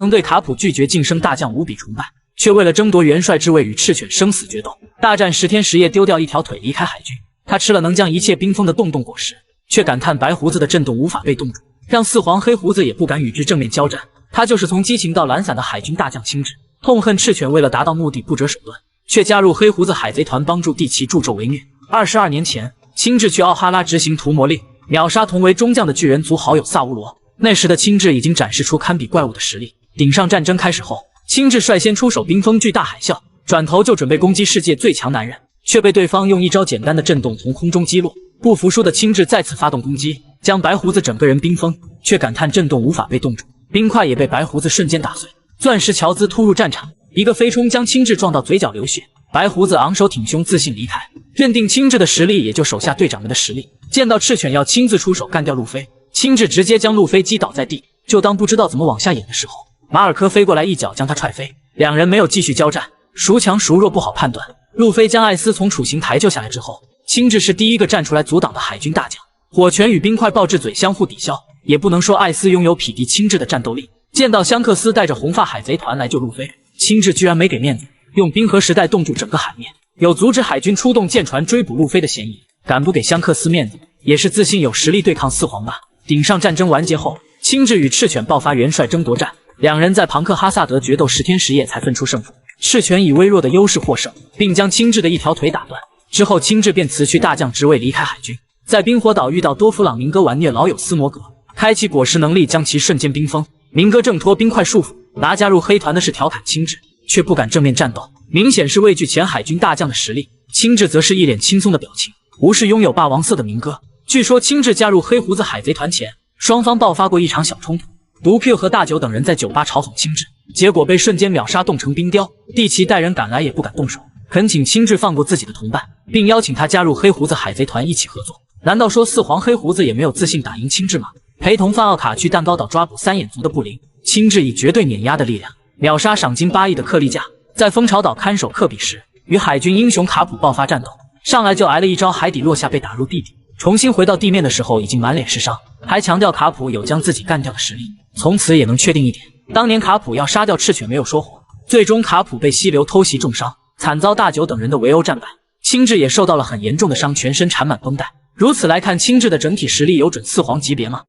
对卡普拒绝晋升大将无比崇拜，却为了争夺元帅之位与赤犬生死决斗，大战10天10夜，丢掉一条腿离开海军。他吃了能将一切冰封的洞洞果实，却感叹白胡子的震动无法被冻住，让四皇黑胡子也不敢与之正面交战。他就是从激情到懒散的海军大将青雉，痛恨赤犬为了达到目的不择手段，却加入黑胡子海贼团帮助帝骑助纣为虐。22年前，青雉去奥哈拉执行屠魔令，秒杀同为中将的巨人族好友萨乌罗。那时的青雉已经展示出堪比怪物的实力。顶上战争开始后，青雉率先出手冰封巨大海啸，转头就准备攻击世界最强男人，却被对方用一招简单的震动从空中击落。不服输的青雉再次发动攻击，将白胡子整个人冰封，却感叹震动无法被冻住，冰块也被白胡子瞬间打碎。钻石乔兹突入战场，一个飞冲将青雉撞到嘴角流血，白胡子昂首挺胸自信离开，认定青雉的实力也就手下队长们的实力。见到赤犬要亲自出手干掉路飞，青雉直接将路飞击倒在地，就当不知道怎么往下演的时候，马尔科飞过来一脚将他踹飞，两人没有继续交战，孰强孰弱不好判断。路飞将艾斯从处刑台救下来之后，青雉是第一个站出来阻挡的海军大将，火拳与冰块爆至嘴相互抵消，也不能说艾斯拥有匹敌青雉的战斗力。见到香克斯带着红发海贼团来救路飞，青雉居然没给面子，用冰河时代冻住整个海面，有阻止海军出动舰船追捕路飞的嫌疑。敢不给香克斯面子，也是自信有实力对抗四皇吧。顶上战争完结后，青雉与赤犬爆发元帅争夺战，两人在庞克哈萨德决斗10天10夜才分出胜负。赤犬以微弱的优势获胜，并将青雉的一条腿打断。之后青雉便辞去大将职位离开海军，在冰火岛遇到多弗朗明哥玩虐老友斯摩格，开启果实能力将其瞬间冰封。明哥挣脱冰块束缚，拿加入黑团的是调侃青雉，却不敢正面战斗，明显是畏惧前海军大将的实力。青雉则是一脸轻松的表情，无视拥有霸王色的明哥。据说青雉加入黑胡子海贼团前，双方爆发过一场小冲突，毒 Q 和大九等人在酒吧嘲讽青雉，结果被瞬间秒杀冻成冰雕。帝骑带人赶来也不敢动手，恳请青雉放过自己的同伴，并邀请他加入黑胡子海贼团一起合作。难道说四皇黑胡子也没有自信打赢青雉吗？陪同范奥卡去蛋糕岛抓捕三眼族的布林，青雉以绝对碾压的力量秒杀赏金8亿的克利加，在蜂巢岛看守克比时与海军英雄卡普爆发战斗，上来就挨了一招海底落下被打入地底，重新回到地面的时候已经满脸是伤，还强调卡普有将自己干掉的实力。从此也能确定一点，当年卡普要杀掉赤犬没有说谎，最终卡普被溪流偷袭重伤，惨遭大九等人的围殴战败，青雉也受到了很严重的伤，全身缠满绷带。如此来看，青雉的整体实力有准四皇级别吗？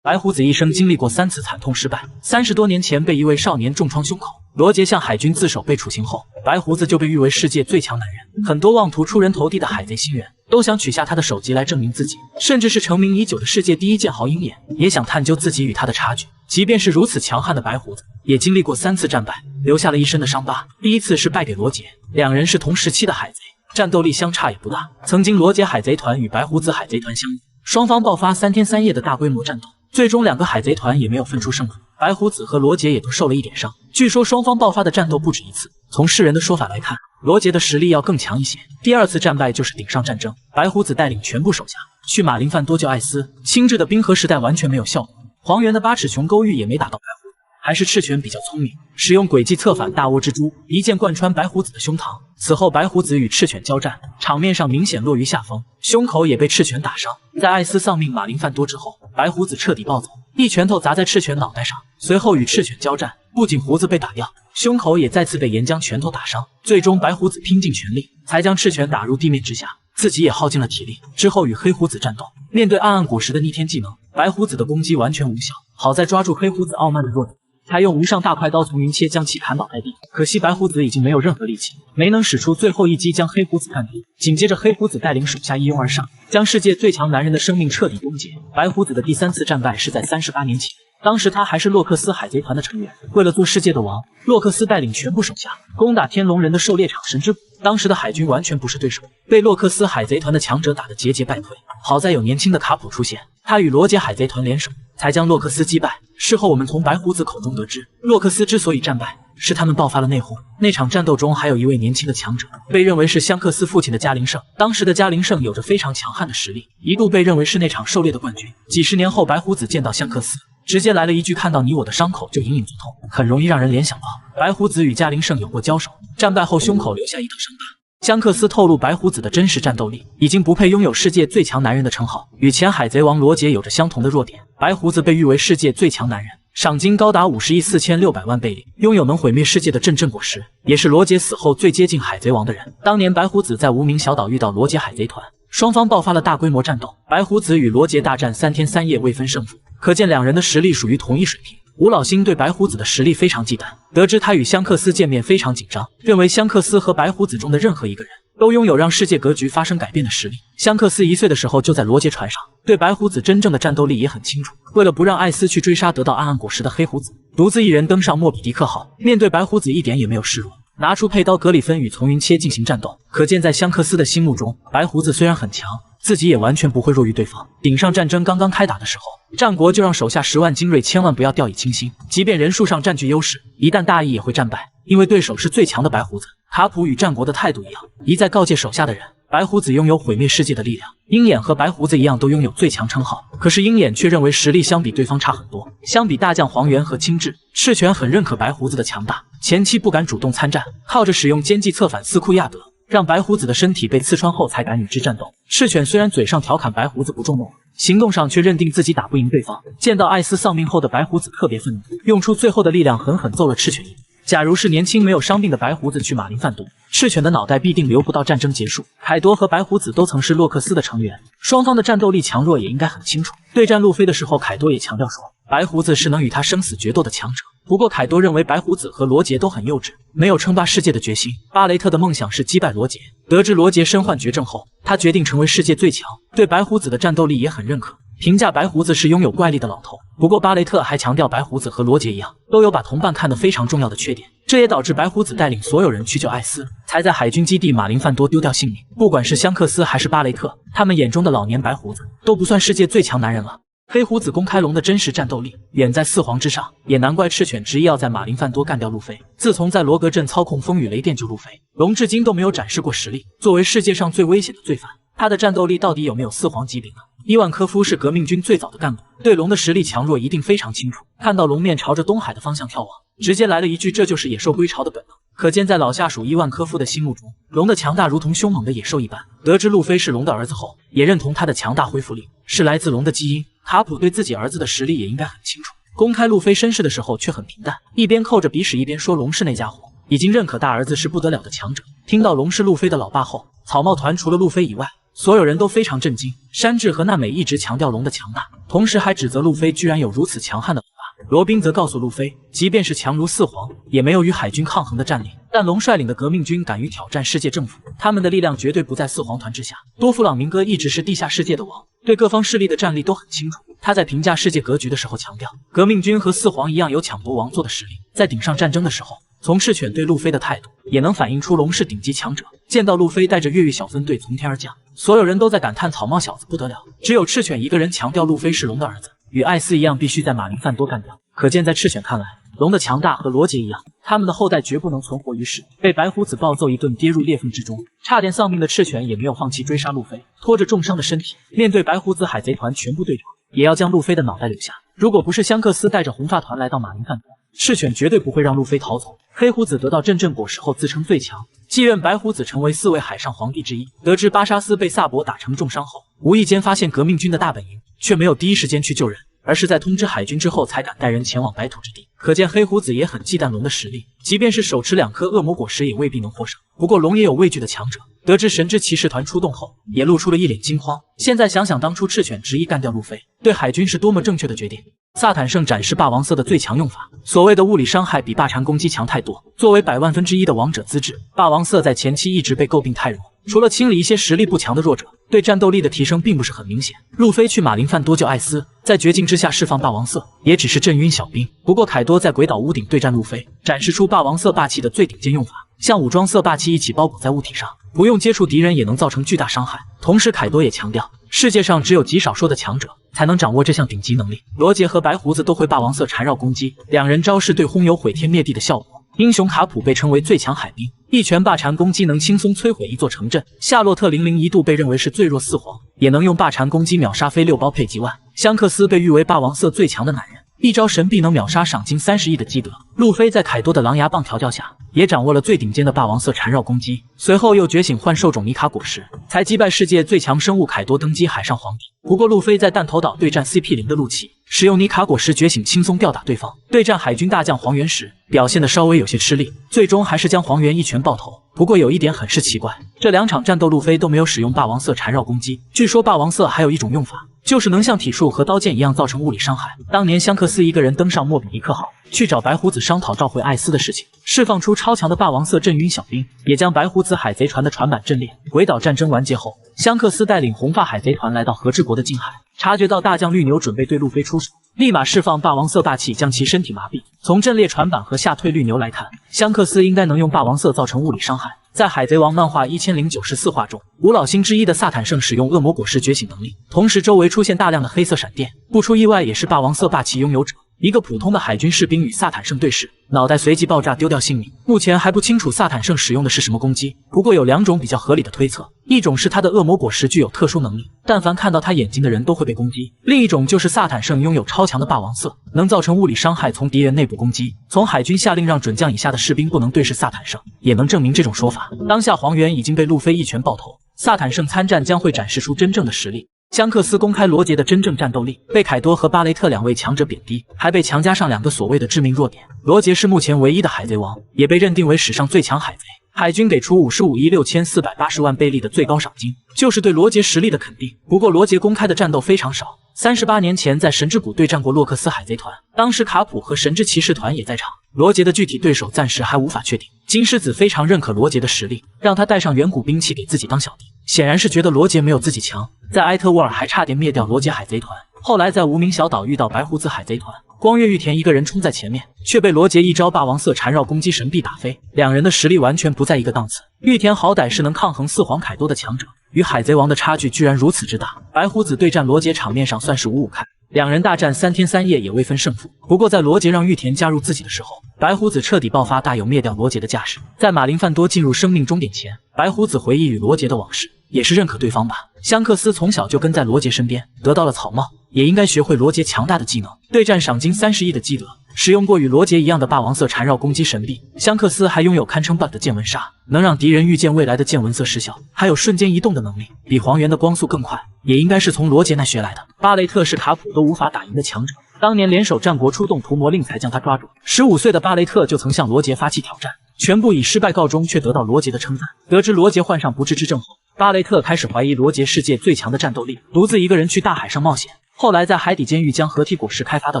白胡子一生经历过3次惨痛失败，30多年前被一位少年重创胸口，罗杰向海军自首被处刑后，白胡子就被誉为世界最强男人。很多妄图出人头地的海贼新人都想取下他的首级来证明自己，甚至是成名已久的世界第一剑豪鹰眼也想探究自己与他的差距。即便是如此强悍的白胡子，也经历过3次战败，留下了一身的伤疤。第一次是败给罗杰，两人是同时期的海贼，战斗力相差也不大。曾经罗杰海贼团与白胡子海贼团相遇，双方爆发3天3夜的大规模战斗，最终2个海贼团也没有分出胜负，白胡子和罗杰也都受了一点伤。据说双方爆发的战斗不止一次，从世人的说法来看，罗杰的实力要更强一些。第2次战败就是顶上战争，白胡子带领全部手下去马林范多救艾斯，青雉的冰河时代完全没有效果，黄猿的8尺琼勾玉也没打到白胡子，还是赤犬比较聪明，使用诡计策反大倭蜘蛛，一剑贯穿白胡子的胸膛。此后白胡子与赤犬交战，场面上明显落于下风，胸口也被赤犬打伤。在艾斯丧命马林范多之后，白胡子彻底暴走，一拳头砸在赤犬脑袋上，随后与赤犬交战，不仅胡子被打掉，胸口也再次被岩浆拳头打伤。最终白胡子拼尽全力才将赤犬打入地面之下，自己也耗尽了体力。之后与黑胡子战斗，面对暗暗果实的逆天技能，白胡子的攻击完全无效，好在抓住黑胡子傲慢的弱点，才用无上大快刀从云切将其砍倒在地。可惜白胡子已经没有任何力气，没能使出最后一击将黑胡子干掉。紧接着黑胡子带领手下一拥而上，将世界最强男人的生命彻底终结。白胡子的第3次战败是在38年前，当时他还是洛克斯海贼团的成员。为了做世界的王，洛克斯带领全部手下攻打天龙人的狩猎场神之谷，当时的海军完全不是对手，被洛克斯海贼团的强者打得节节败退。好在有年轻的卡普出现，他与罗杰海贼团联手，才将洛克斯击败。事后我们从白胡子口中得知，洛克斯之所以战败，是他们爆发了内讧。那场战斗中还有一位年轻的强者，被认为是香克斯父亲的加林胜。当时的加林胜有着非常强悍的实力，一度被认为是那场狩猎的冠军。几十年后，白胡子见到香克斯，直接来了一句看到你我的伤口就隐隐作痛，很容易让人联想到白胡子与加林胜有过交手，战败后胸口留下一道伤疤。香克斯透露白胡子的真实战斗力已经不配拥有世界最强男人的称号，与前海贼王罗杰有着相同的弱点。白胡子被誉为世界最强男人，赏金高达50亿4600万贝里，拥有能毁灭世界的镇镇果实，也是罗杰死后最接近海贼王的人。当年白胡子在无名小岛遇到罗杰海贼团，双方爆发了大规模战斗，白胡子与罗杰大战3天3夜未分胜负，可见两人的实力属于同一水平。吴老星对白胡子的实力非常忌惮，得知他与香克斯见面非常紧张，认为香克斯和白胡子中的任何一个人都拥有让世界格局发生改变的实力。香克斯1岁的时候就在罗杰船上，对白胡子真正的战斗力也很清楚。为了不让艾斯去追杀得到暗暗果实的黑胡子，独自一人登上莫比迪克号，面对白胡子一点也没有示弱，拿出佩刀格里芬与丛云切进行战斗。可见在香克斯的心目中，白胡子虽然很强，自己也完全不会弱于对方。顶上战争刚刚开打的时候，战国就让手下10万精锐千万不要掉以轻心，即便人数上占据优势，一旦大意也会战败，因为对手是最强的白胡子。卡普与战国的态度一样，一再告诫手下的人，白胡子拥有毁灭世界的力量。鹰眼和白胡子一样都拥有最强称号，可是鹰眼却认为实力相比对方差很多。相比大将黄猿和青雉，赤犬很认可白胡子的强大，前期不敢主动参战，靠着使用奸计策反斯库亚德，让白胡子的身体被刺穿后才敢与之战斗。赤犬虽然嘴上调侃白胡子不重诺，行动上却认定自己打不赢对方。见到艾斯丧命后的白胡子特别愤怒，用出最后的力量狠狠揍了赤犬一顿。假如是年轻没有伤病的白胡子去马林贩毒，赤犬的脑袋必定留不到战争结束。凯多和白胡子都曾是洛克斯的成员，双方的战斗力强弱也应该很清楚。对战路飞的时候，凯多也强调说，白胡子是能与他生死决斗的强者。不过凯多认为白胡子和罗杰都很幼稚，没有称霸世界的决心。巴雷特的梦想是击败罗杰，得知罗杰身患绝症后，他决定成为世界最强，对白胡子的战斗力也很认可，评价白胡子是拥有怪力的老头。不过巴雷特还强调白胡子和罗杰一样，都有把同伴看得非常重要的缺点，这也导致白胡子带领所有人去救艾斯，才在海军基地马林范多丢掉性命。不管是香克斯还是巴雷特，他们眼中的老年白胡子都不算世界最强男人了。黑胡子公开龙的真实战斗力远在四皇之上，也难怪赤犬执意要在马林范多干掉路飞。自从在罗格镇操控风雨雷电救路飞，龙至今都没有展示过实力。作为世界上最危险的罪犯，他的战斗力到底有没有四皇级别呢？伊万科夫是革命军最早的干部，对龙的实力强弱一定非常清楚。看到龙面朝着东海的方向眺望，直接来了一句：“这就是野兽归巢的本能。”可见在老下属伊万科夫的心目中，龙的强大如同凶猛的野兽一般。得知路飞是龙的儿子后，也认同他的强大恢复力是来自龙的基因。卡普对自己儿子的实力也应该很清楚，公开路飞身世的时候却很平淡，一边扣着鼻屎一边说龙是那家伙已经认可大儿子是不得了的强者。听到龙是路飞的老爸后，草帽团除了路飞以外，所有人都非常震惊。山治和娜美一直强调龙的强大，同时还指责路飞居然有如此强悍的老爸。罗宾则告诉路飞，即便是强如四皇，也没有与海军抗衡的战力，但龙率领的革命军敢于挑战世界政府，他们的力量绝对不在四皇团之下。多弗朗明哥一直是地下世界的王，对各方势力的战力都很清楚。他在评价世界格局的时候强调，革命军和四皇一样有抢夺王座的实力。在顶上战争的时候，从赤犬对路飞的态度也能反映出龙是顶级强者。见到路飞带着越狱小分队从天而降，所有人都在感叹草帽小子不得了，只有赤犬一个人强调路飞是龙的儿子，与艾斯一样必须在马林范多干掉。可见在赤犬看来，龙的强大和罗杰一样，他们的后代绝不能存活于世。被白胡子暴揍一顿，跌入裂缝之中，差点丧命的赤犬也没有放弃追杀路飞，拖着重伤的身体，面对白胡子海贼团全部对决，也要将路飞的脑袋留下。如果不是香克斯带着红发团来到马林范多，赤犬绝对不会让路飞逃走。黑胡子得到镇果实后自称最强，继任白胡子成为4位海上皇帝之一。得知巴沙斯被萨博打成重伤后，无意间发现革命军的大本营，却没有第一时间去救人，而是在通知海军之后才敢带人前往白土之地。可见黑胡子也很忌惮龙的实力，即便是手持2颗恶魔果实也未必能获胜。不过龙也有畏惧的强者，得知神之骑士团出动后，也露出了一脸惊慌。现在想想当初赤犬执意干掉路飞，对海军是多么正确的决定。萨坦圣展示霸王色的最强用法，所谓的物理伤害比霸禅攻击强太多。作为100万分之一的王者资质，霸王色在前期一直被诟病太弱，除了清理一些实力不强的弱者，对战斗力的提升并不是很明显。路飞去马林范多救艾斯，在绝境之下释放霸王色，也只是震晕小兵。不过凯多在鬼岛屋顶对战路飞，展示出霸王色霸气的最顶尖用法，像武装色霸气一起包裹在物体上，不用接触敌人也能造成巨大伤害。同时凯多也强调，世界上只有极少数的强者才能掌握这项顶级能力。罗杰和白胡子都会霸王色缠绕攻击，两人招式对轰有毁天灭地的效果。英雄卡普被称为最强海兵，一拳霸禅攻击能轻松摧毁一座城镇。夏洛特00一度被认为是最弱四皇，也能用霸禅攻击秒杀飞6包佩吉万。香克斯被誉为霸王色最强的男人，一招神臂能秒杀赏金30亿的基德。路飞在凯多的狼牙棒调教下，也掌握了最顶尖的霸王色缠绕攻击，随后又觉醒幻兽种尼卡果实，才击败世界最强生物凯多，登基海上皇帝。不过路飞在弹头岛对战 CP0 的陆琪，使用尼卡果实觉醒轻松吊打对方，对战海军大将黄猿时表现的稍微有些吃力，最终还是将黄猿一拳爆头。不过有一点很是奇怪，这2场战斗路飞都没有使用霸王色缠绕攻击。据说霸王色还有一种用法，就是能像体术和刀剑一样造成物理伤害。当年香克斯一个人登上莫比尼克号，去找白胡子商讨召回艾斯的事情，释放出超强的霸王色震晕小兵，也将白胡子海贼船的船板震裂。鬼岛战争完结后，香克斯带领红发海贼团来到和之国的近海，察觉到大将绿牛准备对路飞出手，立马释放霸王色霸气将其身体麻痹。从震裂船板和吓退绿牛来看，香克斯应该能用霸王色造成物理伤害。在海贼王漫画1094话中，五老星之一的萨坦圣使用恶魔果实觉醒能力，同时周围出现大量的黑色闪电，不出意外也是霸王色霸气拥有者。一个普通的海军士兵与萨坦圣对视，脑袋随即爆炸，丢掉性命。目前还不清楚萨坦圣使用的是什么攻击，不过有2种比较合理的推测，一种是他的恶魔果实具有特殊能力，但凡看到他眼睛的人都会被攻击；另一种就是萨坦圣拥有超强的霸王色，能造成物理伤害，从敌人内部攻击。从海军下令让准将以下的士兵不能对视萨坦圣，也能证明这种说法。当下黄猿已经被路飞一拳爆头，萨坦圣参战将会展示出真正的实力。香克斯公开罗杰的真正战斗力，被凯多和巴雷特2位强者贬低，还被强加上2个所谓的致命弱点。罗杰是目前唯一的海贼王，也被认定为史上最强海贼。海军给出55亿6480万贝利的最高赏金，就是对罗杰实力的肯定。不过罗杰公开的战斗非常少，38年前在神之谷对战过洛克斯海贼团，当时卡普和神之骑士团也在场。罗杰的具体对手暂时还无法确定。金狮子非常认可罗杰的实力，让他带上远古兵器给自己当小弟，显然是觉得罗杰没有自己强。在埃特沃尔还差点灭掉罗杰海贼团，后来在无名小岛遇到白胡子海贼团，光月玉田一个人冲在前面，却被罗杰一招霸王色缠绕攻击神臂打飞，两人的实力完全不在一个档次。玉田好歹是能抗衡四皇凯多的强者，与海贼王的差距居然如此之大。白胡子对战罗杰场面上算是五五开，两人大战3天3夜也未分胜负。不过在罗杰让玉田加入自己的时候，白胡子彻底爆发，大有灭掉罗杰的架势。在马林范多进入生命终点前，白胡子回忆与罗杰的往事，也是认可对方吧。香克斯从小就跟在罗杰身边，得到了草帽，也应该学会罗杰强大的技能。对战赏金30亿的基德，使用过与罗杰一样的霸王色缠绕攻击神臂。香克斯还拥有堪称 bug 的见闻杀，能让敌人预见未来的见闻色失效，还有瞬间移动的能力，比黄猿的光速更快，也应该是从罗杰那学来的。巴雷特是卡普都无法打赢的强者，当年联手战国出动屠魔令才将他抓住。15岁的巴雷特就曾向罗杰发起挑战，全部以失败告终，却得到罗杰的称赞。得知罗杰患上不治之症后，巴雷特开始怀疑罗杰世界最强的战斗力，独自一个人去大海上冒险。后来在海底监狱将合体果实开发到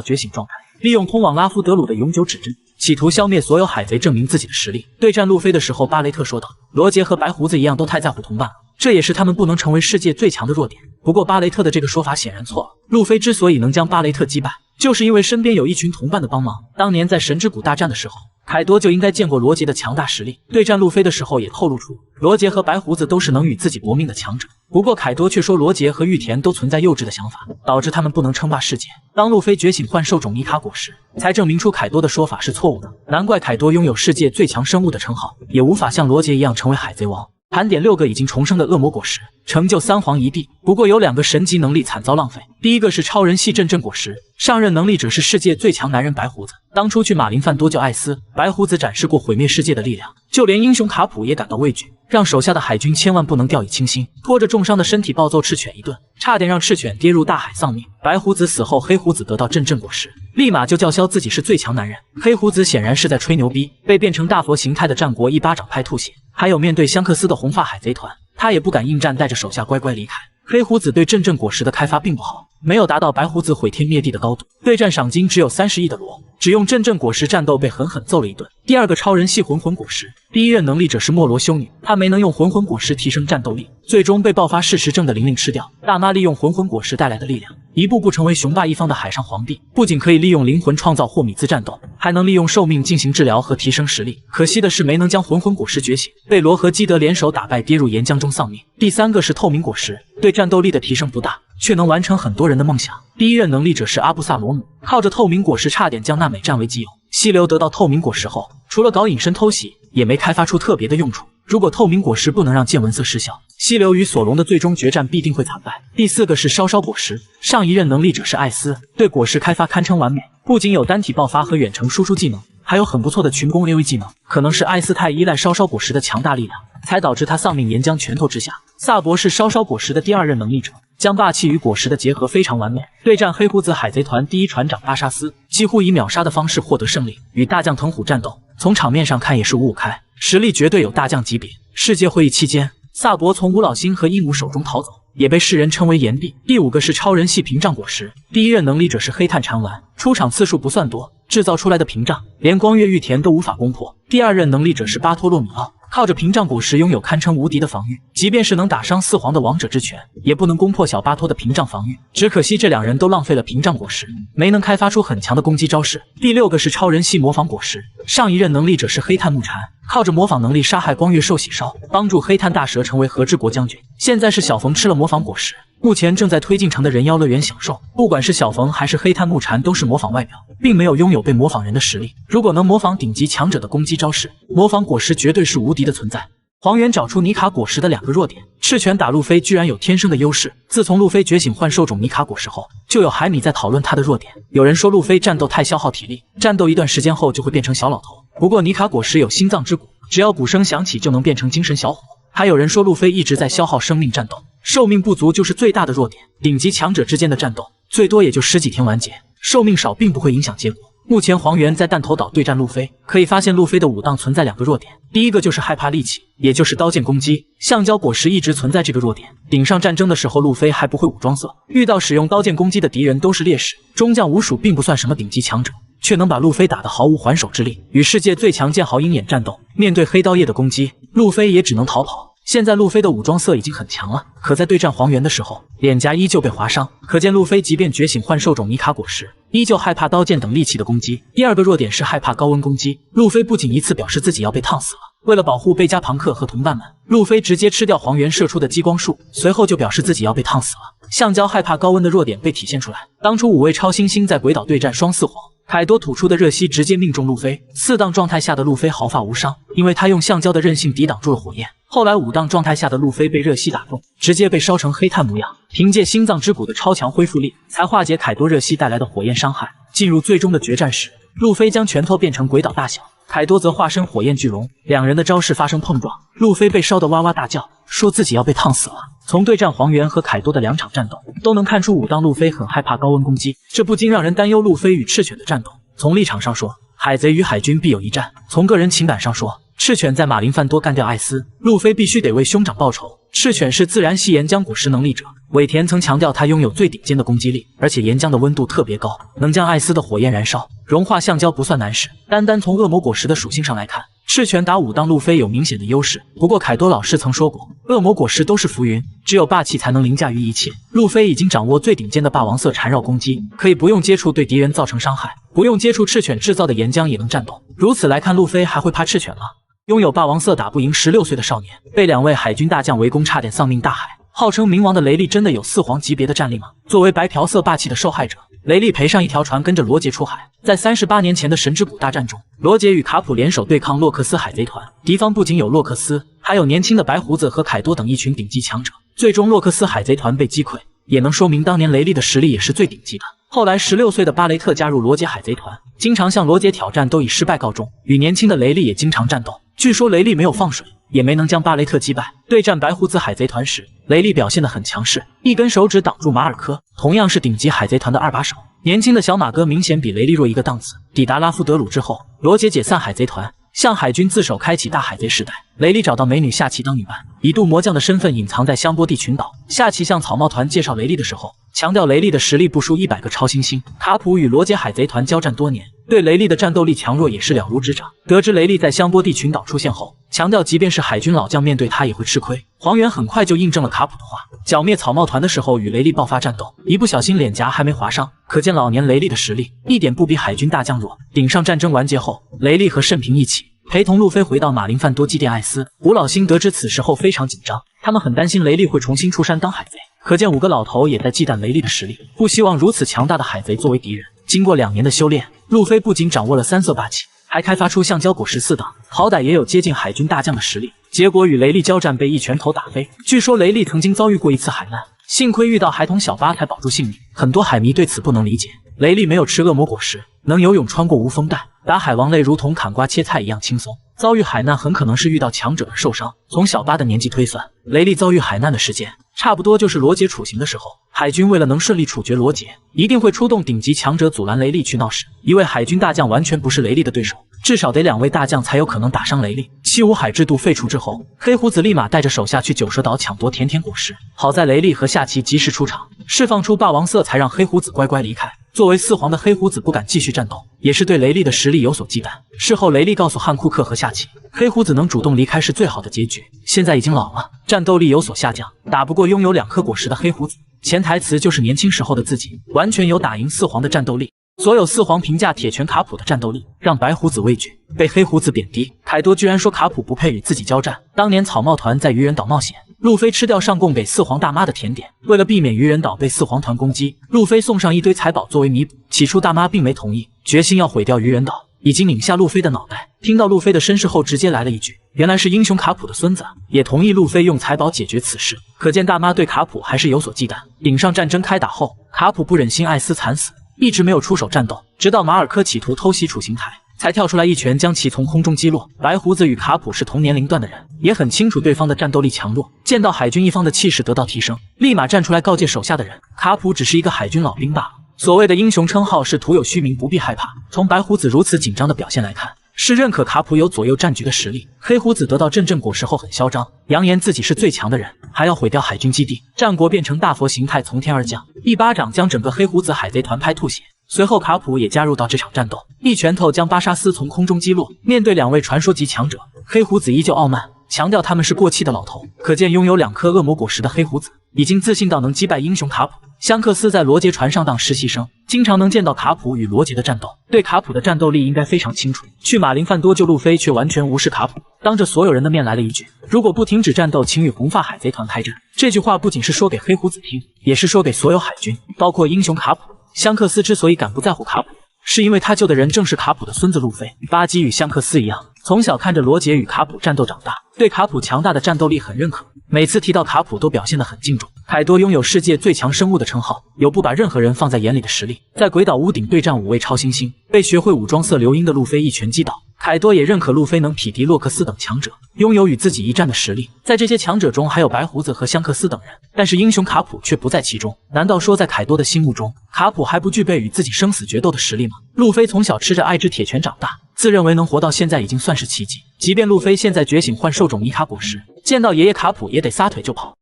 觉醒状态，利用通往拉夫德鲁的永久指针，企图消灭所有海贼，证明自己的实力。对战路飞的时候，巴雷特说道：“罗杰和白胡子一样，都太在乎同伴了，这也是他们不能成为世界最强的弱点。”不过巴雷特的这个说法显然错了。路飞之所以能将巴雷特击败，就是因为身边有一群同伴的帮忙。当年在神之谷大战的时候，凯多就应该见过罗杰的强大实力，对战路飞的时候也透露出罗杰和白胡子都是能与自己搏命的强者。不过凯多却说罗杰和玉田都存在幼稚的想法，导致他们不能称霸世界。当路飞觉醒幻兽种尼卡果实，才证明出凯多的说法是错误的。难怪凯多拥有世界最强生物的称号，也无法像罗杰一样成为海贼王。盘点6个已经重生的恶魔果实，成就3皇一帝。不过有2个神级能力惨遭浪费。第一个是超人系阵阵果实，上任能力者是世界最强男人白胡子。当初去马林范多救艾斯，白胡子展示过毁灭世界的力量，就连英雄卡普也感到畏惧，让手下的海军千万不能掉以轻心，拖着重伤的身体暴揍赤犬一顿，差点让赤犬跌入大海丧命。白胡子死后，黑胡子得到阵阵果实，立马就叫嚣自己是最强男人。黑胡子显然是在吹牛逼，被变成大佛形态的战国一巴掌拍吐血。还有面对香克斯的红发海贼团，他也不敢应战，带着手下乖乖离开。黑胡子对阵阵果实的开发并不好，没有达到白胡子毁天灭地的高度。对战赏金只有30亿的罗，只用阵阵果实战斗被狠狠揍了一顿。第2个超人系魂魂果实，第一任能力者是莫罗修女，她没能用魂魂果实提升战斗力，最终被爆发事实症的玲玲吃掉。大妈利用魂魂果实带来的力量，一步步成为雄霸一方的海上皇帝。不仅可以利用灵魂创造霍米兹战斗，还能利用寿命进行治疗和提升实力。可惜的是没能将魂魂果实觉醒，被罗和基德联手打败，跌入岩浆中丧命。第3个是透明果实，对战斗力的提升不大，却能完成很多人的梦想。第一任能力者是阿布萨罗姆，靠着透明果实差点将娜美占为己有。溪流得到透明果实后，除了搞隐身偷袭，也没开发出特别的用处。如果透明果实不能让见闻色失效，溪流与索隆的最终决战必定会惨败。第4个是烧烧果实，上一任能力者是艾斯，对果实开发堪称完美，不仅有单体爆发和远程输出技能，还有很不错的群攻 AoE 技能。可能是艾斯太依赖烧烧果实的强大力量，才导致他丧命岩浆拳头之下。萨博是烧烧果实的第2任能力者，将霸气与果实的结合非常完美。对战黑胡子海贼团第1船长巴沙斯，几乎以秒杀的方式获得胜利，与大将藤虎战斗，从场面上看也是5-5开，实力绝对有大将级别。世界会议期间，萨博从五老星和伊姆手中逃走，也被世人称为炎帝。第5个是超人系屏障果实，第1任能力者是黑炭蝉丸，出场次数不算多，制造出来的屏障连光月玉田都无法攻破。第2任能力者是巴托洛米奥，靠着屏障果实拥有堪称无敌的防御，即便是能打伤4皇的王者之拳，也不能攻破小巴托的屏障防御。只可惜这2人都浪费了屏障果实，没能开发出很强的攻击招式。第6个是超人系模仿果实，上一任能力者是黑炭木蝉，靠着模仿能力杀害光月受洗烧，帮助黑炭大蛇成为和之国将军。现在是小冯吃了模仿果实，目前正在推进城的人妖乐园享受。不管是小冯还是黑炭木蝉，都是模仿外表，并没有拥有被模仿人的实力。如果能模仿顶级强者的攻击招式，模仿果实绝对是无敌的存在。黄猿找出尼卡果实的2个弱点，赤犬打路飞居然有天生的优势。自从路飞觉醒幻兽种尼卡果实后，就有海米在讨论他的弱点。有人说路飞战斗太消耗体力，战斗一段时间后就会变成小老头。不过尼卡果实有心脏之骨，只要鼓声响起就能变成精神小伙。还有人说路飞一直在消耗生命战斗，寿命不足就是最大的弱点。顶级强者之间的战斗最多也就10几天完结，寿命少并不会影响结果。目前黄猿在弹头岛对战路飞，可以发现路飞的武当存在2个弱点，第1个就是害怕利器，也就是刀剑攻击。橡胶果实一直存在这个弱点，顶上战争的时候路飞还不会武装色，遇到使用刀剑攻击的敌人都是劣势，中将无属并不算什么顶级强者，却能把路飞打得毫无还手之力。与世界最强剑豪鹰眼战斗，面对黑刀叶的攻击，路飞也只能逃跑。现在路飞的武装色已经很强了，可在对战黄猿的时候，脸颊依旧被划伤，可见路飞即便觉醒幻兽种尼卡果实，依旧害怕刀剑等利器的攻击。第2个弱点是害怕高温攻击，路飞不仅一次表示自己要被烫死了，为了保护贝加庞克和同伴们，路飞直接吃掉黄猿射出的激光束，随后就表示自己要被烫死了。橡胶害怕高温的弱点被体现出来，当初5位超新星在鬼岛对战双4皇，凯多吐出的热息直接命中路飞，4档状态下的路飞毫发无伤，因为他用橡胶的韧性抵挡住了火焰。后来5档状态下的路飞被热息打中，直接被烧成黑炭模样，凭借心脏之骨的超强恢复力，才化解凯多热息带来的火焰伤害。进入最终的决战时，路飞将拳头变成鬼岛大小，凯多则化身火焰巨龙，2人的招式发生碰撞，路飞被烧得哇哇大叫，说自己要被烫死了。从对战黄猿和凯多的2场战斗，都能看出武当路飞很害怕高温攻击，这不禁让人担忧路飞与赤犬的战斗。从立场上说，海贼与海军必有一战；从个人情感上说，赤犬在马林范多干掉艾斯，路飞必须得为兄长报仇。赤犬是自然系岩浆果实能力者，尾田曾强调他拥有最顶尖的攻击力，而且岩浆的温度特别高，能将艾斯的火焰燃烧，融化橡胶不算难事。单从恶魔果实的属性上来看，赤犬打武当路飞有明显的优势。不过凯多老师曾说过，恶魔果实都是浮云，只有霸气才能凌驾于一切。路飞已经掌握最顶尖的霸王色缠绕攻击，可以不用接触对敌人造成伤害，不用接触赤犬制造的岩浆也能战斗。如此来看，路飞还会怕赤犬吗？拥有霸王色打不赢16岁的少年，被2位海军大将围攻，差点丧命大海。号称冥王的雷利真的有4皇级别的战力吗？作为白嫖色霸气的受害者，雷利赔上一条船跟着罗杰出海。在38年前的神之谷大战中，罗杰与卡普联手对抗洛克斯海贼团，敌方不仅有洛克斯，还有年轻的白胡子和凯多等一群顶级强者。最终洛克斯海贼团被击溃，也能说明当年雷利的实力也是最顶级的。后来16岁的巴雷特加入罗杰海贼团，经常向罗杰挑战都以失败告终，与年轻的雷利也经常战斗。据说雷利没有放水，也没能将巴雷特击败。对战白胡子海贼团时，雷利表现得很强势，一根手指挡住马尔科，同样是顶级海贼团的2把手。年轻的小马哥明显比雷利弱一个档次。抵达拉夫德鲁之后，罗杰解散海贼团，向海军自首开启大海贼时代。雷利找到美女夏奇当女伴，一度魔将的身份隐藏在香波地群岛。夏奇向草帽团介绍雷利的时候，强调雷利的实力不输100个超新星。卡普与罗杰海贼团交战多年，对雷利的战斗力强弱也是了如指掌。得知雷利在香波地群岛出现后，强调即便是海军老将面对他也会吃亏。黄猿很快就印证了卡普的话，剿灭草帽团的时候与雷利爆发战斗，一不小心脸颊还没划伤，可见老年雷利的实力一点不比海军大将弱。顶上战争完结后，雷利和盛平一起陪同路飞回到马林范多祭奠艾斯。五老星得知此事后非常紧张，他们很担心雷利会重新出山当海贼，可见5个老头也在忌惮雷利的实力，不希望如此强大的海贼作为敌人。经过2年的修炼，路飞不仅掌握了3色霸气，还开发出橡胶果实4档，好歹也有接近海军大将的实力。结果与雷利交战被一拳头打飞。据说雷利曾经遭遇过一次海难，幸亏遇到孩童小巴才保住性命。很多海迷对此不能理解，雷利没有吃恶魔果实，能游泳穿过无风带，打海王类如同砍瓜切菜一样轻松。遭遇海难很可能是遇到强者而受伤。从小巴的年纪推算，雷利遭遇海难的时间差不多就是罗杰处刑的时候。海军为了能顺利处决罗杰，一定会出动顶级强者阻拦雷利去闹事。一位海军大将完全不是雷利的对手，至少得2位大将才有可能打伤雷利。七武海制度废除之后，黑胡子立马带着手下去九蛇岛抢夺甜甜果实。好在雷利和夏奇及时出场，释放出霸王色，才让黑胡子乖乖离开。作为四皇的黑胡子不敢继续战斗，也是对雷利的实力有所忌惮。事后雷利告诉汉库克和夏奇，黑胡子能主动离开是最好的结局。现在已经老了，战斗力有所下降，打不过拥有2颗果实的黑胡子。潜台词就是年轻时候的自己完全有打赢四皇的战斗力。所有四皇评价铁拳卡普的战斗力，让白胡子畏惧，被黑胡子贬低。凯多居然说卡普不配与自己交战。当年草帽团在愚人岛冒险，路飞吃掉上供给四皇大妈的甜点，为了避免愚人岛被四皇团攻击，路飞送上一堆财宝作为弥补。起初大妈并没同意，决心要毁掉愚人岛，已经拧下路飞的脑袋。听到路飞的身世后，直接来了一句：“原来是英雄卡普的孙子。”也同意路飞用财宝解决此事。可见大妈对卡普还是有所忌惮。顶上战争开打后，卡普不忍心艾斯惨死，一直没有出手战斗，直到马尔科企图偷袭处刑台，才跳出来一拳将其从空中击落。白胡子与卡普是同年龄段的人，也很清楚对方的战斗力强弱。见到海军一方的气势得到提升，立马站出来告诫手下的人，卡普只是一个海军老兵罢了。所谓的英雄称号是徒有虚名，不必害怕。从白胡子如此紧张的表现来看，是认可卡普有左右战局的实力。黑胡子得到阵阵果实后很嚣张，扬言自己是最强的人，还要毁掉海军基地。战国变成大佛形态从天而降，一巴掌将整个黑胡子海贼团拍吐血。随后卡普也加入到这场战斗，一拳头将巴沙斯从空中击落。面对2位传说级强者，黑胡子依旧傲慢，强调他们是过气的老头。可见拥有2颗恶魔果实的黑胡子已经自信到能击败英雄卡普。香克斯在罗杰船上当实习生，经常能见到卡普与罗杰的战斗，对卡普的战斗力应该非常清楚。去马林范多救路飞，却完全无视卡普，当着所有人的面来了一句：“如果不停止战斗，请与红发海贼团开战。”这句话不仅是说给黑胡子听，也是说给所有海军，包括英雄卡普。香克斯之所以敢不在乎卡普，是因为他救的人正是卡普的孙子路飞。巴基与香克斯一样，从小看着罗杰与卡普战斗长大，对卡普强大的战斗力很认可，每次提到卡普都表现得很敬重。凯多拥有世界最强生物的称号，有不把任何人放在眼里的实力。在鬼岛屋顶对战5位超新星，被学会武装色流鹰的路飞一拳击倒。凯多也认可路飞能匹敌洛克斯等强者，拥有与自己一战的实力。在这些强者中，还有白胡子和香克斯等人，但是英雄卡普却不在其中。难道说在凯多的心目中，卡普还不具备与自己生死决斗的实力吗？路飞从小吃着爱之铁拳长大，自认为能活到现在已经算是奇迹。即便路飞现在觉醒换兽种尼卡果实，见到爷爷卡普也得撒腿就跑。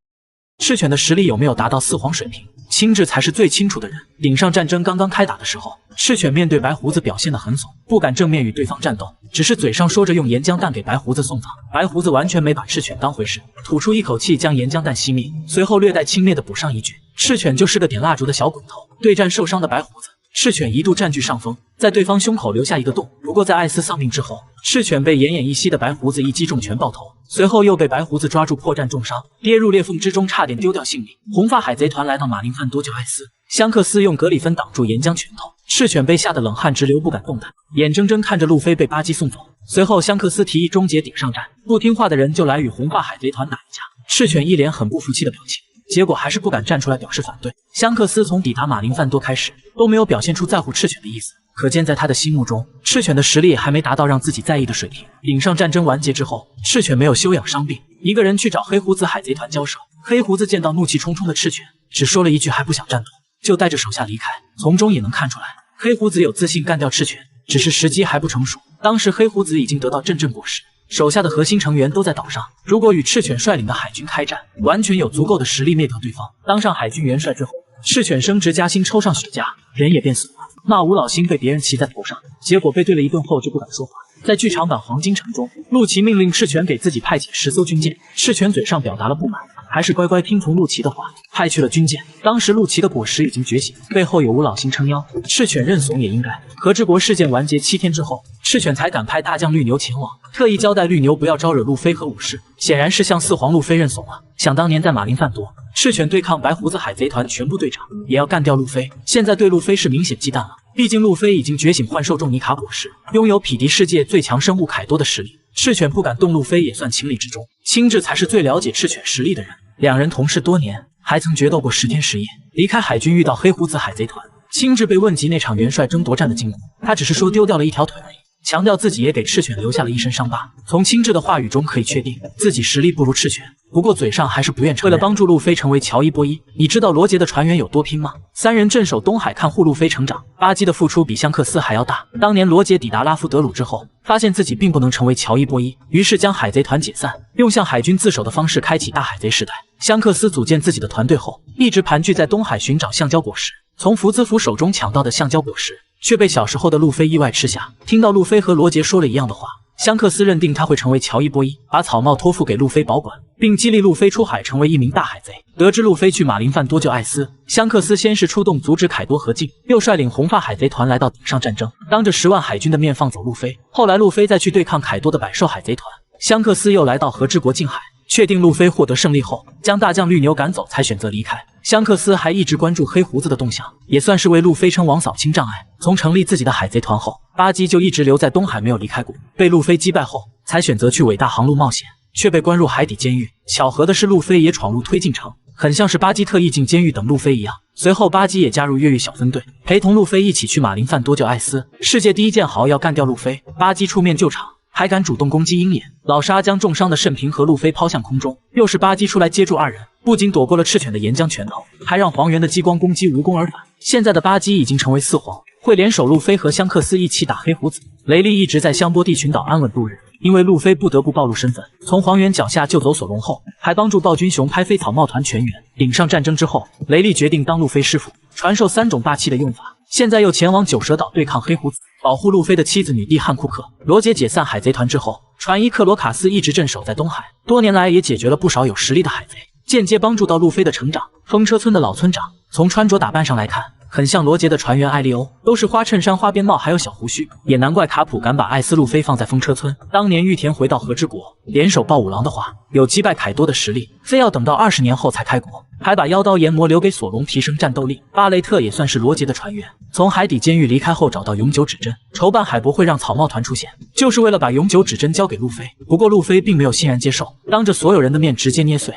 赤犬的实力有没有达到四皇水平，青雉才是最清楚的人。顶上战争刚刚开打的时候，赤犬面对白胡子表现得很怂，不敢正面与对方战斗，只是嘴上说着用岩浆弹给白胡子送葬。白胡子完全没把赤犬当回事，吐出一口气将岩浆弹熄灭，随后略带轻蔑地补上一句：“赤犬就是个点蜡烛的小鬼头。”对战受伤的白胡子，赤犬一度占据上风，在对方胸口留下一个洞。不过在艾斯丧命之后，赤犬被奄奄一息的白胡子一击中拳爆头，随后又被白胡子抓住破绽重伤，跌入裂缝之中，差点丢掉性命。红发海贼团来到马林范多救艾斯，香克斯用格里芬挡住岩浆拳头，赤犬被吓得冷汗直流，不敢动弹，眼睁睁看着路飞被巴基送走。随后香克斯提议终结顶上战，不听话的人就来与红发海贼团打一架。赤犬一脸很不服气的表情，结果还是不敢站出来表示反对。香克斯从抵达马林范多开始都没有表现出在乎赤犬的意思，可见在他的心目中，赤犬的实力还没达到让自己在意的水平。顶上战争完结之后，赤犬没有休养伤病，一个人去找黑胡子海贼团交手。黑胡子见到怒气冲冲的赤犬，只说了一句还不想战斗，就带着手下离开。从中也能看出来，黑胡子有自信干掉赤犬，只是时机还不成熟。当时黑胡子已经得到阵阵果实，手下的核心成员都在岛上，如果与赤犬率领的海军开战，完全有足够的实力灭掉对方。当上海军元帅之后，赤犬升职加薪，抽上雪茄，人也变怂了。那吴老星被别人骑在头上，结果被对了一顿后就不敢说话。在剧场版黄金城中，陆琪命令赤犬给自己派遣10艘军舰，赤犬嘴上表达了不满，还是乖乖听从陆琪的话，派去了军舰。当时陆琪的果实已经觉醒，背后有吴老星撑腰，赤犬认怂也应该。和之国事件完结7天之后，赤犬才敢派大将绿牛前往，特意交代绿牛不要招惹路飞和武士，显然是向四皇路飞认怂了。想当年在马林范多，赤犬对抗白胡子海贼团全部队长，也要干掉路飞，现在对路飞是明显忌惮了。毕竟路飞已经觉醒幻兽种尼卡果实，拥有匹敌世界最强生物凯多的实力。赤犬不敢动路飞也算情理之中，青雉才是最了解赤犬实力的人。两人同事多年，还曾决斗过10天10夜。离开海军遇到黑胡子海贼团，青雉被问及那场元帅争夺战的经过，他只是说丢掉了一条腿而已，强调自己也给赤犬留下了一身伤疤。从青雉的话语中可以确定自己实力不如赤犬，不过嘴上还是不愿承认。为了帮助路飞成为乔伊波伊，你知道罗杰的船员有多拼吗？三人镇守东海，看护路飞成长。巴基的付出比香克斯还要大。当年罗杰抵达拉夫德鲁之后，发现自己并不能成为乔伊波伊，于是将海贼团解散，用向海军自首的方式开启大海贼时代。香克斯组建自己的团队后，一直盘踞在东海寻找橡胶果实。从福兹福手中抢到的橡胶果实，却被小时候的路飞意外吃下。听到路飞和罗杰说了一样的话，香克斯认定他会成为乔伊波伊，把草帽托付给路飞保管，并激励路飞出海成为一名大海贼。得知路飞去马林饭多救艾斯，香克斯先是出动阻止凯多合进，又率领红发海贼团来到顶上战争，当着10万海军的面放走路飞。后来路飞再去对抗凯多的百兽海贼团，香克斯又来到和之国近海，确定路飞获得胜利后，将大将绿牛赶走，才选择离开。香克斯还一直关注黑胡子的动向，也算是为路飞称王扫清障碍。从成立自己的海贼团后，巴基就一直留在东海没有离开过，被路飞击败后，才选择去伟大航路冒险，却被关入海底监狱。巧合的是，路飞也闯入推进城，很像是巴基特意进监狱等路飞一样。随后巴基也加入越狱小分队，陪同路飞一起去马林饭多救艾斯。世界第一剑豪要干掉路飞，巴基出面救场，还敢主动攻击鹰眼。老沙将重伤的慎平和路飞抛向空中，又是巴基出来接住二人，不仅躲过了赤犬的岩浆拳头，还让黄猿的激光攻击无功而返。现在的巴基已经成为4皇，会联手路飞和香克斯一起打黑胡子。雷利一直在香波地群岛安稳度日，因为路飞不得不暴露身份，从黄猿脚下救走索隆后，还帮助暴君熊拍飞草帽团全员。顶上战争之后，雷利决定当路飞师傅，传授3种霸气的用法。现在又前往九蛇岛对抗黑胡子，保护路飞的妻子女帝汉库克。罗杰解散海贼团之后，船医克罗卡斯一直镇守在东海，多年来也解决了不少有实力的海贼，间接帮助到路飞的成长。风车村的老村长，从穿着打扮上来看，很像罗杰的船员艾利欧，都是花衬衫、花边帽，还有小胡须。也难怪卡普敢把艾斯路飞放在风车村。当年玉田回到和之国，联手暴五郎的话，有击败凯多的实力，非要等到20年后才开国。还把妖刀研磨留给索隆提升战斗力。巴雷特也算是罗杰的船员，从海底监狱离开后找到永久指针，筹办海博会让草帽团出现，就是为了把永久指针交给路飞。不过路飞并没有欣然接受，当着所有人的面直接捏碎。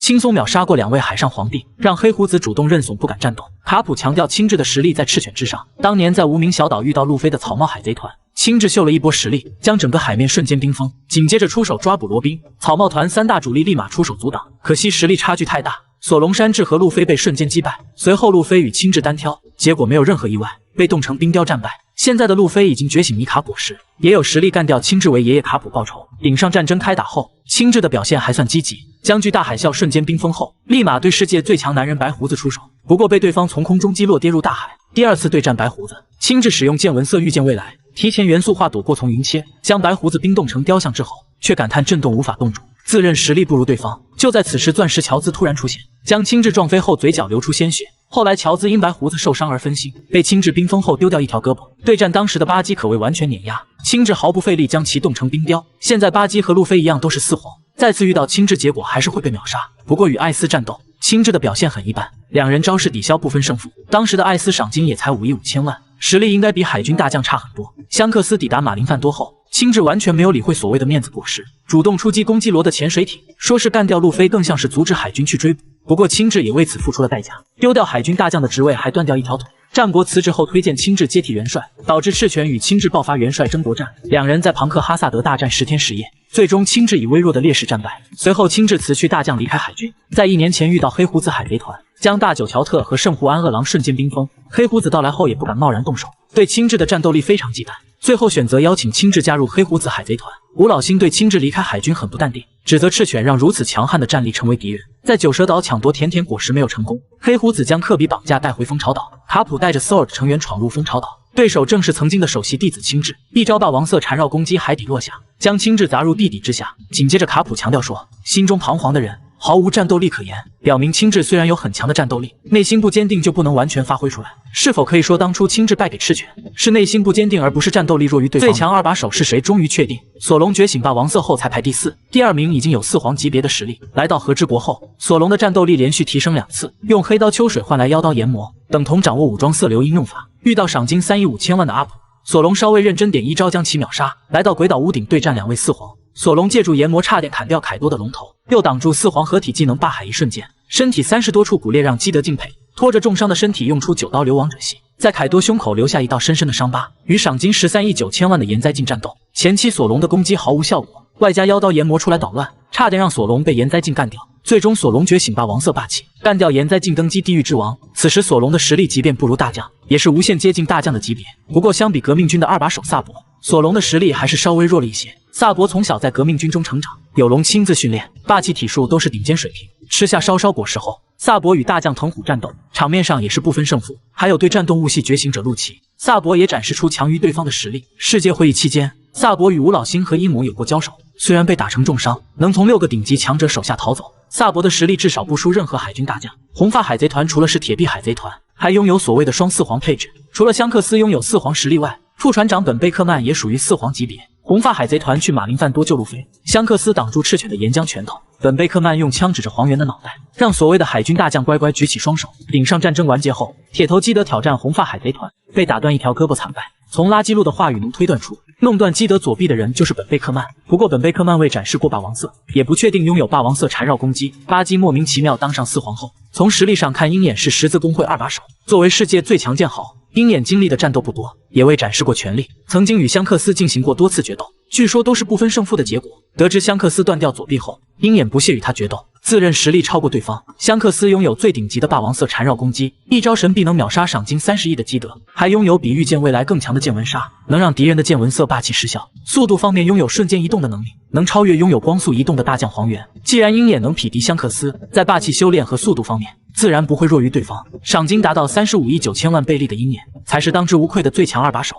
轻松秒杀过2位海上皇帝，让黑胡子主动认怂不敢战斗。卡普强调青雉的实力在赤犬之上，当年在无名小岛遇到路飞的草帽海贼团，青雉秀了一波实力，将整个海面瞬间冰封，紧接着出手抓捕罗宾。草帽团3大主力立马出手阻挡，可惜实力差距太大，索隆山治和路飞被瞬间击败。随后路飞与青雉单挑，结果没有任何意外，被冻成冰雕战败。现在的路飞已经觉醒米卡果实，也有实力干掉青雉为爷爷卡普报仇。顶上战争开打后，青雉的表现还算积极，将巨大海啸瞬间冰封后，立马对世界最强男人白胡子出手，不过被对方从空中击落，跌入大海。第2次对战白胡子，青雉使用见闻色预见未来，提前元素化躲过从云切，将白胡子冰冻成雕像之后，却感叹震动无法冻住，自认实力不如对方。就在此时，钻石乔兹突然出现，将青雉撞飞后，嘴角流出鲜血。后来乔兹因白胡子受伤而分心，被青雉冰封后丢掉一条胳膊。对战当时的巴基可谓完全碾压，青雉毫不费力将其冻成冰雕。现在巴基和路飞一样都是4皇，再次遇到青雉，结果还是会被秒杀。不过与艾斯战斗，青雉的表现很一般，两人招式抵消不分胜负。当时的艾斯赏金也才5亿5千万，实力应该比海军大将差很多。香克斯抵达马林饭多后，青雉完全没有理会所谓的面子果实，主动出击攻击罗的潜水艇，说是干掉路飞，更像是阻止海军去追捕。不过青雉也为此付出了代价，丢掉海军大将的职位，还断掉一条腿。战国辞职后推荐青雉接替元帅，导致赤犬与青雉爆发元帅争夺战，两人在庞克哈萨德大战10天10夜，最终青雉以微弱的劣势战败。随后青雉辞去大将离开海军，在1年前遇到黑胡子海贼团，将大久乔特和圣胡安二郎瞬间冰封。黑胡子到来后也不敢贸然动手，对青雉的战斗力非常忌惮，最后选择邀请青雉加入黑胡子海贼团。吴老星对青雉离开海军很不淡定，指责赤犬让如此强悍的战力成为敌人。在九蛇岛抢夺甜甜果实没有成功，黑胡子将科比绑架带回蜂巢岛，卡普带着 SWORD 成员闯入蜂巢岛，对手正是曾经的首席弟子青雉，一招霸王色缠绕攻击海底落下，将青雉砸入地底之下。紧接着卡普强调说，心中彷徨的人毫无战斗力可言，表明青雉虽然有很强的战斗力，内心不坚定就不能完全发挥出来。是否可以说当初青雉败给赤犬是内心不坚定，而不是战斗力弱于对方？最强2把手是谁？终于确定，索隆觉醒霸王色后才排第4，第2名已经有4皇级别的实力。来到和之国后，索隆的战斗力连续提升2次，用黑刀秋水换来妖刀研磨，等同掌握武装色流音用法。遇到赏金3亿5千万的阿普，索隆稍微认真点，一招将其秒杀。来到鬼岛屋顶对战2位四皇，索隆借助炎魔差点砍掉凯多的龙头，又挡住四皇合体技能霸海，一瞬间身体30多处骨裂，让基德敬佩。拖着重伤的身体用出9刀流亡者系，在凯多胸口留下一道深深的伤疤。与赏金13亿9千万的炎灾镜战斗，前期索隆的攻击毫无效果，外加妖刀炎魔出来捣乱，差点让索隆被炎灾镜干掉。最终索隆觉醒霸王色霸气，干掉炎灾镜，登基地狱之王。此时索隆的实力即便不如大将，也是无限接近大将的级别。不过相比革命军的2把手萨博，索隆的实力还是稍微弱了一些。萨博从小在革命军中成长，有龙亲自训练，霸气体术都是顶尖水平。吃下烧烧果实后，萨博与大将藤虎战斗，场面上也是不分胜负。还有对战动物系觉醒者陆奇，萨博也展示出强于对方的实力。世界会议期间，萨博与吴老星和阴谋有过交手，虽然被打成重伤，能从6个顶级强者手下逃走。萨博的实力至少不输任何海军大将。红发海贼团除了是铁臂海贼团，还拥有所谓的双四皇配置。除了香克斯拥有4皇实力外，副船长本贝克曼也属于4皇级别。红发海贼团去马林范多救路飞，香克斯挡住赤犬的岩浆拳头，本贝克曼用枪指着黄猿的脑袋，让所谓的海军大将乖乖举起双手。顶上战争完结后，铁头基德挑战红发海贼团，被打断一条胳膊惨败。从垃圾路的话语能推断出，弄断基德左臂的人就是本贝克曼。不过本贝克曼未展示过霸王色，也不确定拥有霸王色缠绕攻击。巴基莫名其妙当上4皇后，从实力上看，鹰眼是十字工会2把手，作为世界最强剑豪，鹰眼经历的战斗不多，也未展示过全力。曾经与香克斯进行过多次决斗，据说都是不分胜负的结果。得知香克斯断掉左臂后，鹰眼不屑与他决斗，自认实力超过对方。香克斯拥有最顶级的霸王色缠绕攻击，一招神臂能秒杀赏金30亿的基德，还拥有比御剑未来更强的剑纹杀，能让敌人的剑纹色霸气失效。速度方面拥有瞬间移动的能力，能超越拥有光速移动的大将黄猿。既然鹰眼能匹敌香克斯，在霸气修炼和速度方面自然不会弱于对方。赏金达到35亿9千万贝利的鹰眼，才是当之无愧的最强2把手。